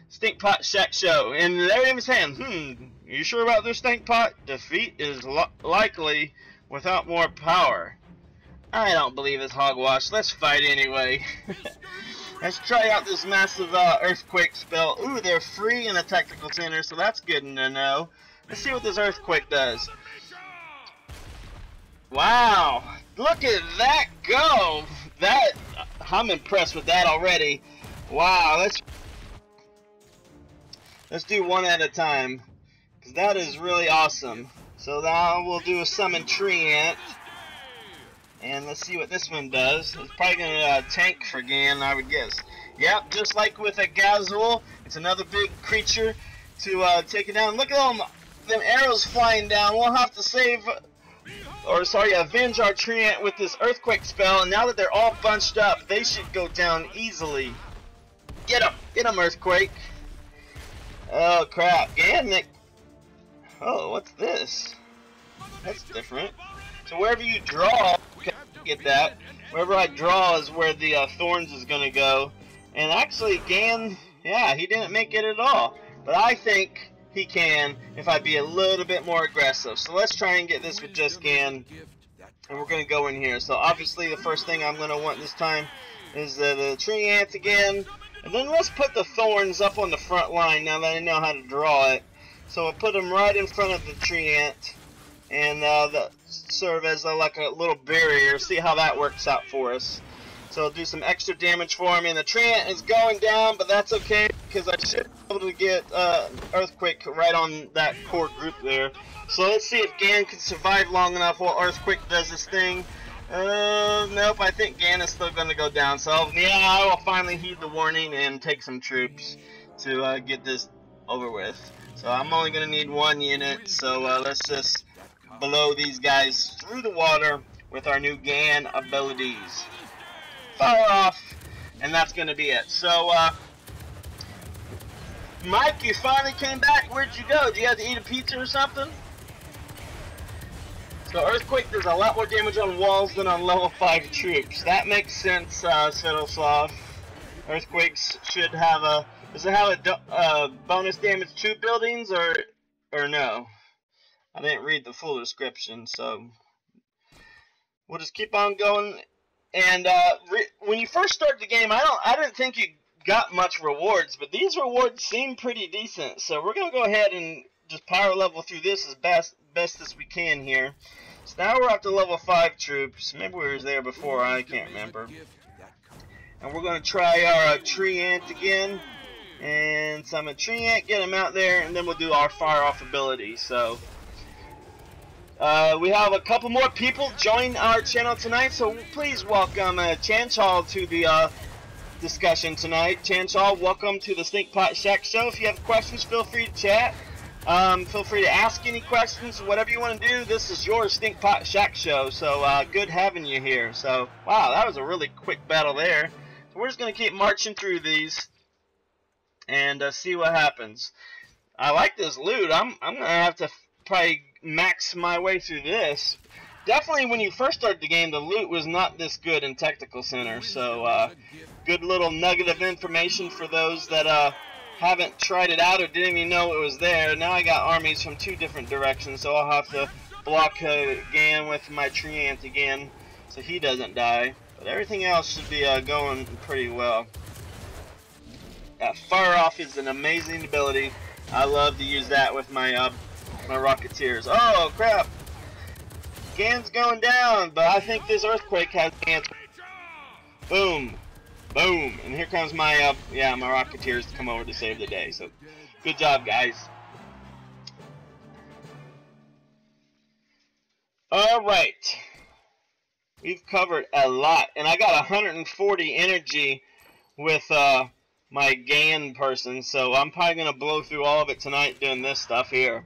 Stinkpot Shack Show. And there he was saying, you sure about this, Stinkpot? Defeat is likely without more power. I don't believe this hogwash. Let's fight anyway. Let's try out this massive Earthquake spell. Ooh, they're free in the Tactical Center, so that's good to know. Let's see what this Earthquake does. Wow, look at that go! I'm impressed with that already. Wow, let's do one at a time, because that is really awesome. So now we'll do a Summon Tree Ant. And let's see what this one does. It's probably going to tank for Gan, I would guess. Yep, just like with a Gazul, it's another big creature to take it down. Look at all them arrows flying down. We'll have to avenge our Tree Ant with this Earthquake spell. And now that they're all bunched up, they should go down easily. Get him, Earthquake. Oh crap, Gan. Oh, what's this? That's different. So wherever you draw, get that. Wherever I draw is where the Thorns is going to go. And actually, Gan, yeah, he didn't make it at all. But I think he can if I be a little bit more aggressive. So let's try and get this with just Gan. And we're going to go in here. So obviously the first thing I'm going to want this time is the Tree Ant again. And then let's put the Thorns up on the front line now that I know how to draw it. So we'll put them right in front of the Tree Ant. And serve as like a little barrier. See how that works out for us. So I'll do some extra damage for him. And the Tree Ant is going down, but that's okay because I should be able to get Earthquake right on that core group there. So let's see if Gan can survive long enough while Earthquake does this thing. Nope, I think Gan is still going to go down. So yeah, I will finally heed the warning and take some troops to get this over with. So I'm only going to need one unit. So let's just blow these guys through the water with our new Gan abilities. Fire off, and that's going to be it. So, Mike, you finally came back. Where'd you go? Did you have to eat a pizza or something? So, Earthquake does a lot more damage on walls than on level 5 troops. That makes sense, Svetoslav. Earthquakes should have a... Does it have a bonus damage to buildings, or no? I didn't read the full description, so... We'll just keep on going And when you first start the game, I didn't think you got much rewards, but these rewards seem pretty decent. So we're gonna go ahead and just power level through this as best as we can here. So now we're up to level 5 troops. Maybe we were there before, I can't remember. And we're gonna try our tree ant again. And summon tree ant, get him out there, and then we'll do our fire off ability. So we have a couple more people join our channel tonight, so please welcome Chanchal to the discussion tonight. Chanchal, welcome to the Stinkpot Shack Show. If you have questions, feel free to chat. Feel free to ask any questions, whatever you want to do. This is your Stinkpot Shack Show, so good having you here. So, wow, that was a really quick battle there. So we're just going to keep marching through these and see what happens. I like this loot. I'm going to have to probably max my way through this. Definitely when you first started the game, the loot was not this good in Technical Center. So, good little nugget of information for those that haven't tried it out or didn't even know it was there. Now I got armies from 2 different directions, so I'll have to block again with my tree ant again so he doesn't die. But everything else should be going pretty well. Fire off is an amazing ability. I love to use that with my my Rocketeers. Oh crap! Gan's going down, but I think this earthquake has Gan. Boom, boom, and here comes my my Rocketeers to come over to save the day. So, good job, guys. All right, we've covered a lot, and I got 140 energy with my Gan person, so I'm probably gonna blow through all of it tonight doing this stuff here.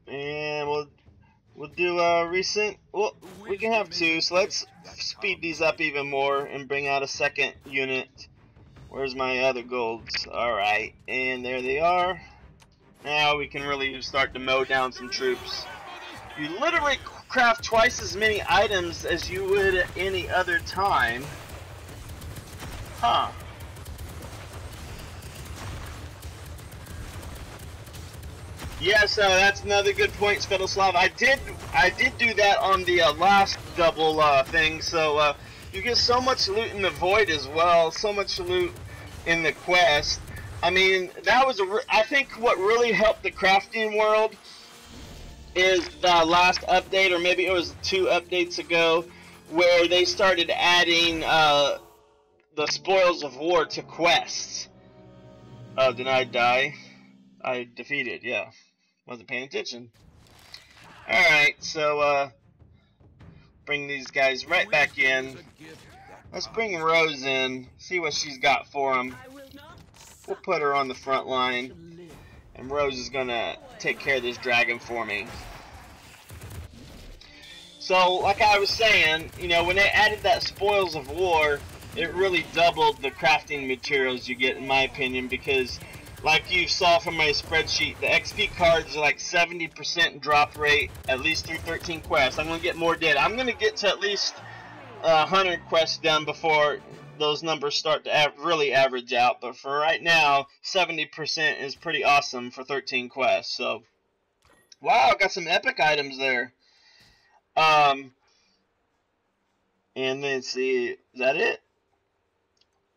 And we'll do a recent. Well, we can have 2, so let's speed these up even more and bring out a second unit. Where's my other golds? Alright, and there they are. Now we can really start to mow down some troops. You literally craft twice as many items as you would at any other time. Huh. Yeah, so that's another good point, Svetoslav. I did do that on the last double thing. So you get so much loot in the void as well, so much loot in the quest. I mean, that was I think what really helped the crafting world is the last update, or maybe it was 2 updates ago, where they started adding the spoils of war to quests. Oh, did I die? I defeated, yeah. Wasn't paying attention. Alright, so bring these guys right back in. Let's bring Rose in, see what she's got for them. We'll put her on the front line, and Rose is gonna take care of this dragon for me. So, like I was saying, you know, when they added that Spoils of War, it really doubled the crafting materials you get, in my opinion, because like you saw from my spreadsheet, the XP cards are like 70% drop rate, at least through 13 quests. I'm going to get more data. I'm going to get to at least 100 quests done before those numbers start to really average out. But for right now, 70% is pretty awesome for 13 quests. So, wow, got some epic items there. And then let's see, is that it?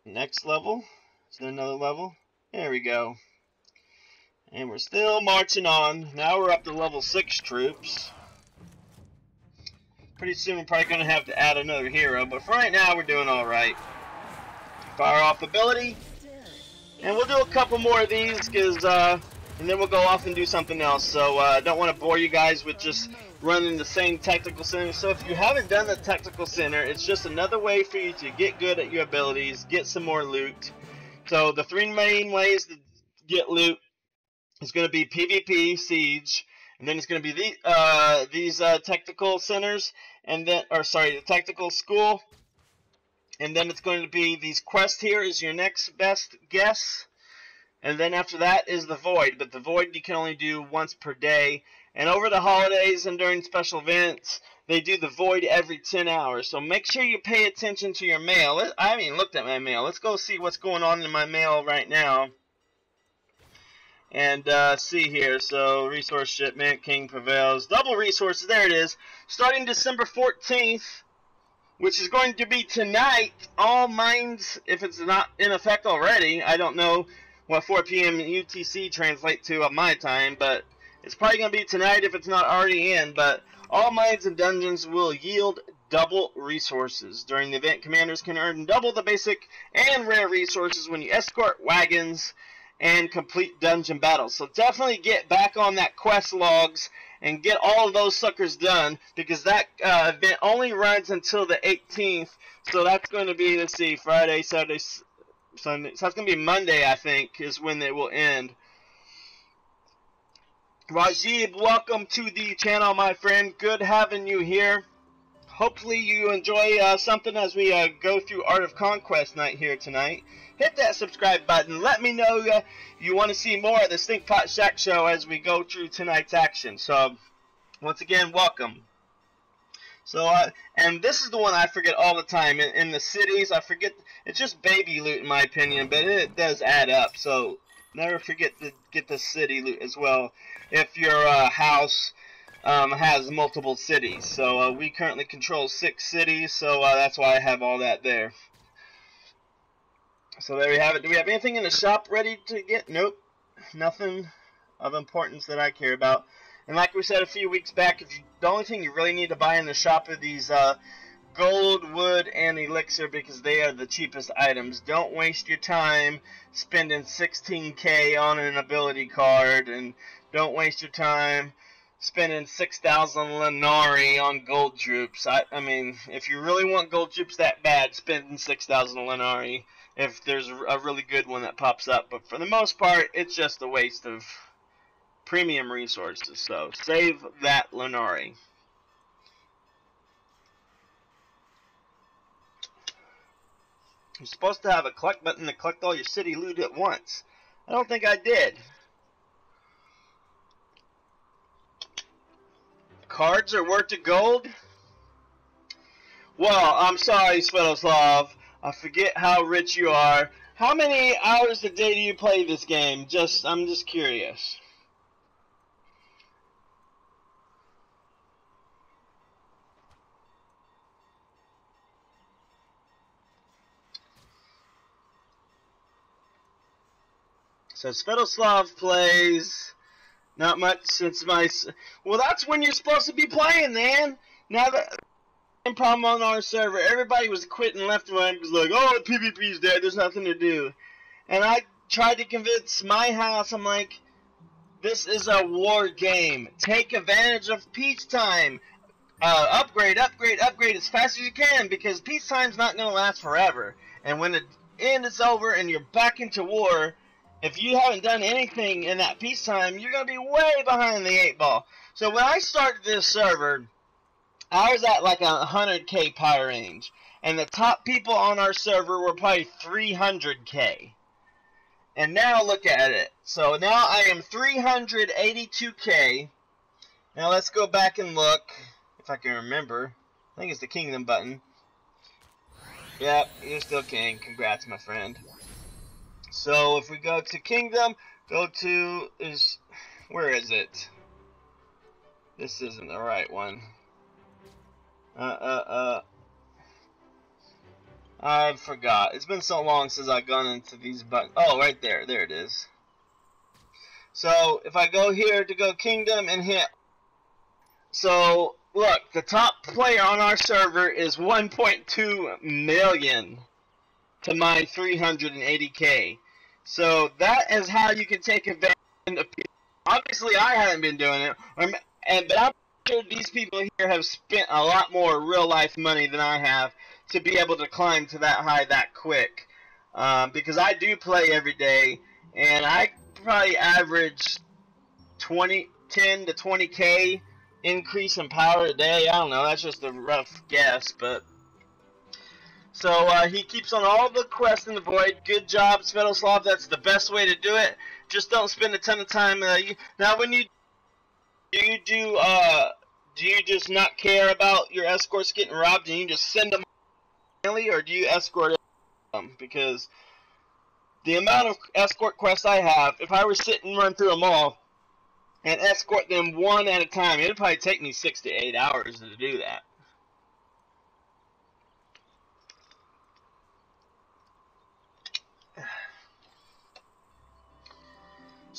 Next level? Is there another level? There we go. And we're still marching on. Now we're up to level 6 troops. Pretty soon we're probably going to have to add another hero, but for right now we're doing alright. Fire off ability. And we'll do a couple more of these, because, and then we'll go off and do something else. So I don't want to bore you guys with just running the same technical center. So if you haven't done the technical center, it's just another way for you to get good at your abilities, get some more loot. So the 3 main ways to get loot is going to be PvP, Siege, and then it's going to be these technical centers, and then, or sorry, the technical school, and then it's going to be these quests here is your next best guess, and then after that is the Void, but the Void you can only do once per day, and over the holidays and during special events, they do the Void every 10 hours. So make sure you pay attention to your mail. I haven't even looked at my mail. Let's go see what's going on in my mail right now. And see here. So resource shipment, King prevails. Double resources. There it is. Starting December 14th. which is going to be tonight. All mines, if it's not in effect already. I don't know what 4 p.m. UTC translate to at my time, but it's probably going to be tonight if it's not already in. But all mines and dungeons will yield double resources. During the event, commanders can earn double the basic and rare resources when you escort wagons and complete dungeon battles. So definitely get back on that quest logs and get all of those suckers done, because that event only runs until the 18th. So that's going to be, let's see, Friday, Saturday, Sunday. So that's going to be Monday, I think, is when it will end. Rajib, welcome to the channel, my friend. Good having you here. Hopefully you enjoy something as we go through Art of Conquest night here tonight. Hit that subscribe button. Let me know you want to see more of the Stinkpot Shack Show as we go through tonight's action. So, once again, welcome. So, and this is the one I forget all the time. In the cities, I forget. It's just baby loot in my opinion, but it does add up. So, never forget to get the city loot as well if your house has multiple cities. So we currently control 6 cities, so that's why I have all that there. So there we have it. Do we have anything in the shop ready to get? Nope. Nothing of importance that I care about. And like we said a few weeks back, the only thing you really need to buy in the shop are these gold, wood, and elixir, because they are the cheapest items. Don't waste your time spending 16k on an ability card, and don't waste your time spending 6,000 Lenari on gold troops. I mean, if you really want gold troops that bad, spend 6,000 Lenari if there's a really good one that pops up. But for the most part, it's just a waste of premium resources. So save that Lenari. You're supposed to have a collect button to collect all your city loot at once. I don't think I did. Cards are worth the gold? Well, I'm sorry, Svetoslav. I forget how rich you are. How many hours a day do you play this game? I'm just curious. So Svetoslav plays not much since my... Well, that's when you're supposed to be playing, man. Now that... problem on our server, everybody was quitting left and right because like, oh, PvP's dead, there's nothing to do. And I tried to convince my house, I'm like, this is a war game. Take advantage of peacetime. Upgrade as fast as you can, because peacetime's not going to last forever. And when the end is over and you're back into war, if you haven't done anything in that peacetime, you're going to be way behind the 8 ball. So when I started this server, I was at like 100k power range, and the top people on our server were probably 300k. And now look at it. So now I am 382k. Now let's go back and look, if I can remember. I think it's the kingdom button. Yep, you're still king. Congrats, my friend. So if we go to kingdom, go to where is it? This isn't the right one. I forgot. It's been so long since I've gone into these buttons. Oh, right there. There it is. So, if I go here to go kingdom and hit... So, look. The top player on our server is 1.2 million to my 380k. So, that is how you can take advantage of people. Obviously, I haven't been doing it. But I'm sure these people here have spent a lot more real-life money than I have to be able to climb to that high that quick. Because I do play every day, and I probably average 10 to 20k increase in power a day. I don't know, that's just a rough guess, but... So, he keeps on all the quests in the void. Good job, Svetoslav. That's the best way to do it. Just don't spend a ton of time... now, when you... Do you just not care about your escorts getting robbed and you just send them, or do you escort them? Because the amount of escort quests I have, if I were to sit and run through them all and escort them one at a time, it would probably take me 6 to 8 hours to do that.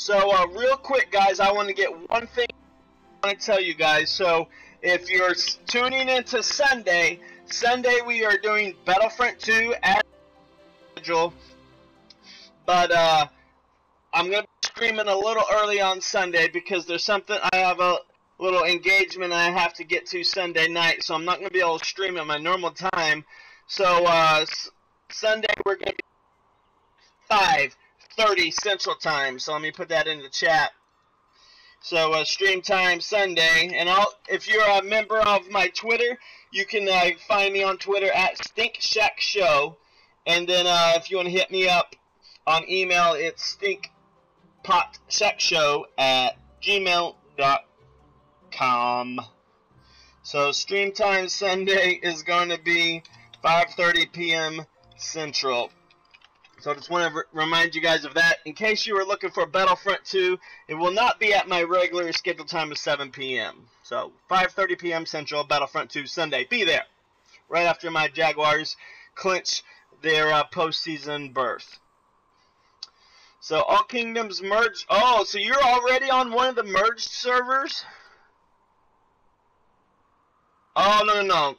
So real quick, guys, I want to get one thing I want to tell you guys. So if you're tuning into Sunday we are doing Battlefront 2 as schedule, but I'm going to be streaming a little early on Sunday because there's something, I have a little engagement I have to get to Sunday night, so I'm not going to be able to stream at my normal time. So Sunday we're going to be 5:30 Central Time, so let me put that in the chat. So stream time Sunday, and if you're a member of my Twitter, you can find me on Twitter at StinkShackShow, and then if you want to hit me up on email, it's stinkpotshackshow@gmail.com. So stream time Sunday is going to be 5:30 p.m. Central. So I just want to remind you guys of that. In case you were looking for Battlefront 2, it will not be at my regular scheduled time of 7 p.m. So 5:30 p.m. Central, Battlefront 2 Sunday. Be there right after my Jaguars clinch their postseason berth. So all kingdoms merged. Oh, so you're already on one of the merged servers? Oh, no.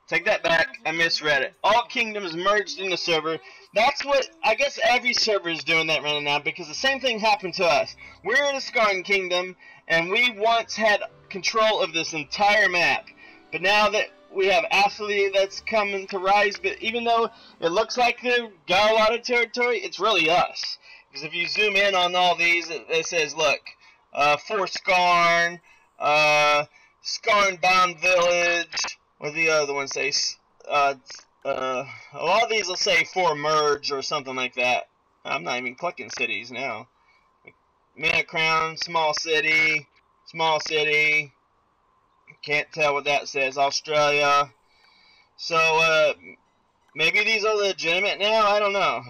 Take that back. I misread it. All kingdoms merged in the server. That's what, I guess every server is doing that right now, because the same thing happened to us. We're in a Scarring Kingdom, and we once had control of this entire map. But now that we have Athlete that's coming to rise, but even though it looks like they've got a lot of territory, it's really us. Because if you zoom in on all these, it says, look, for Scarn, Scarn Bound Village, what do the other ones say? A lot of these will say for merge or something like that. I'm not even clicking cities now. Mana Crown, small city. Can't tell what that says. Australia. So maybe these are legitimate now. I don't know.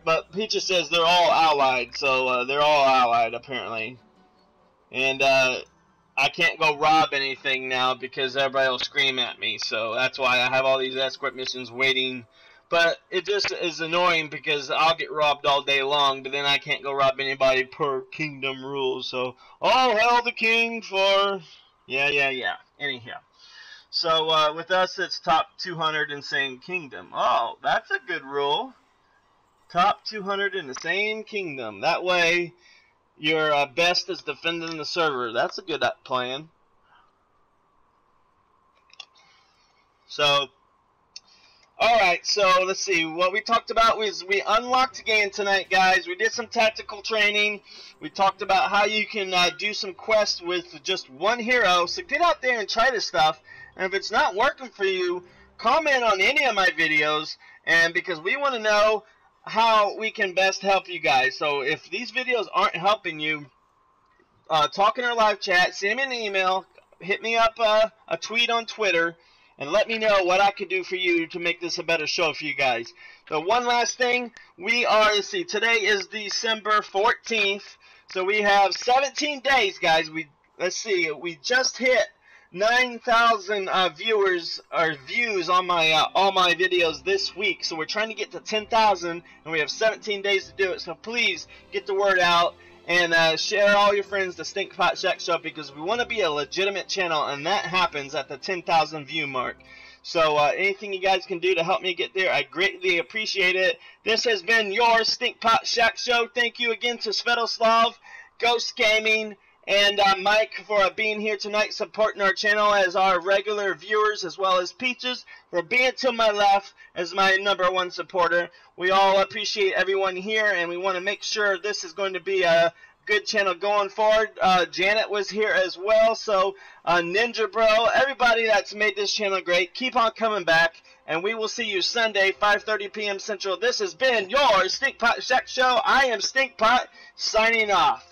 But Peaches says they're all allied, so they're all allied apparently. And I can't go rob anything now because everybody will scream at me, so that's why I have all these escort missions waiting. But it just is annoying because I'll get robbed all day long, but then I can't go rob anybody per kingdom rules. So, all hail the king for... Yeah. Anyhow. So, with us, it's top 200 in the same kingdom. Oh, that's a good rule. Top 200 in the same kingdom. That way... your best is defending the server. That's a good plan. So, alright, so let's see. What we talked about was we unlocked a game tonight, guys. We did some tactical training. We talked about how you can do some quests with just one hero. So get out there and try this stuff. And if it's not working for you, comment on any of my videos. And because we want to know how we can best help you guys. So if these videos aren't helping you, talk in our live chat, send me an email, hit me up a tweet on Twitter, and let me know what I could do for you to make this a better show for you guys. So one last thing, let's see, today is December 14th, so we have 17 days, guys. Let's see, we just hit 9,000 viewers or views on my all my videos this week, so we're trying to get to 10,000, and we have 17 days to do it. So please get the word out and share all your friends the Stinkpot Shack Show, because we want to be a legitimate channel, and that happens at the 10,000 view mark. So anything you guys can do to help me get there, I greatly appreciate it. This has been your Stinkpot Shack Show. Thank you again to Svetoslav, Ghost Gaming, and Mike for being here tonight, supporting our channel as our regular viewers, as well as Peaches for being to my left as my #1 supporter. We all appreciate everyone here, and we want to make sure this is going to be a good channel going forward. Janet was here as well, so Ninja Bro, everybody that's made this channel great, keep on coming back, and we will see you Sunday, 5:30 p.m. Central. This has been your Stinkpot Shack Show. I am Stinkpot, signing off.